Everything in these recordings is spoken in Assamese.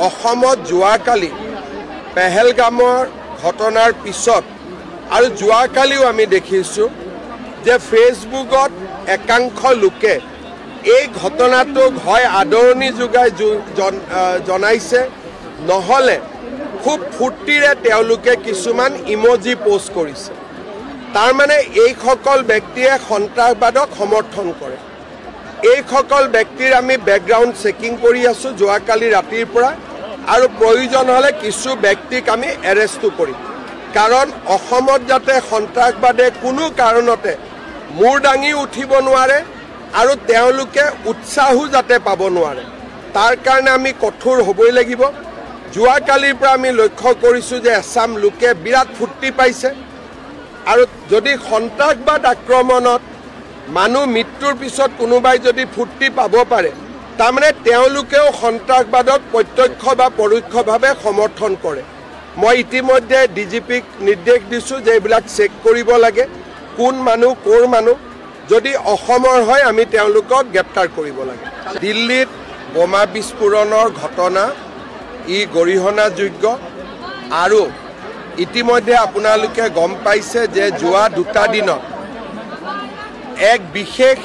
অসমত যোৱাকালি পেহেলগামৰ ঘটনাৰ পিছত আৰু যোৱাকালিও আমি দেখিছোঁ যে ফেচবুকত একাংশ লোকে এই ঘটনাটোক হয় আদৰণি যোগাই জনাইছে নহ'লে খুব ফূৰ্তিৰে তেওঁলোকে কিছুমান ইমজি পোষ্ট কৰিছে। তাৰ মানে এইসকল ব্যক্তিয়ে সন্ত্ৰাসবাদক সমৰ্থন কৰে। এইসকল ব্যক্তিৰ আমি বেকগ্ৰাউণ্ড চেকিং কৰি আছোঁ যোৱাকালি ৰাতিৰ পৰা আৰু প্ৰয়োজন হ'লে কিছু ব্যক্তিক আমি এৰেষ্টো কৰিম। কাৰণ অসমত যাতে সন্ত্ৰাসবাদে কোনো কাৰণতে মূৰ দাঙি উঠিব নোৱাৰে আৰু তেওঁলোকে উৎসাহো যাতে পাব নোৱাৰে তাৰ কাৰণে আমি কঠোৰ হ'বই লাগিব। যোৱাকালিৰ পৰা আমি লক্ষ্য কৰিছোঁ যে এছাম লোকে বিৰাট ফূৰ্তি পাইছে আৰু যদি সন্ত্ৰাসবাদ আক্ৰমণত মানুহ মৃত্যুৰ পিছত কোনোবাই যদি ফূৰ্তি পাব পাৰে তাৰমানে তেওঁলোকেও সন্ত্ৰাসবাদক প্ৰত্যক্ষ বা পৰোক্ষভাৱে সমৰ্থন কৰে। মই ইতিমধ্যে ডিজিপিক নিৰ্দেশ দিছোঁ যে এইবিলাক চেক কৰিব লাগে, কোন মানুহ ক'ৰ মানুহ, যদি অসমৰ হয় আমি তেওঁলোকক গ্ৰেপ্তাৰ কৰিব লাগে। দিল্লীত বোমা বিস্ফোৰণৰ ঘটনা ই গৰিহণাযোগ্য আৰু ইতিমধ্যে আপোনালোকে গম পাইছে যে যোৱা দুটা দিনত এক বিশেষ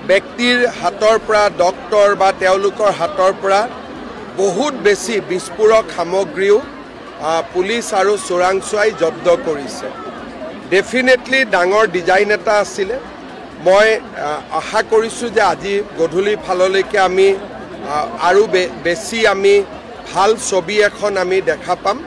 ব্যক্তিৰ হাতৰ পৰা ডক্টৰ বা তেওঁলোকৰ হাতৰ পৰা বহুত বেছি বিস্ফোৰক সামগ্ৰীও পুলিচ আৰু চোৰাংচোৱাই জব্দ কৰিছে। ডেফিনেটলি ডাঙৰ ডিজাইন এটা আছিলে। মই আশা কৰিছোঁ যে আজি গধূলি ফাললৈকে আমি আৰু বেছি আমি ভাল ছবি এখন আমি দেখা পাম।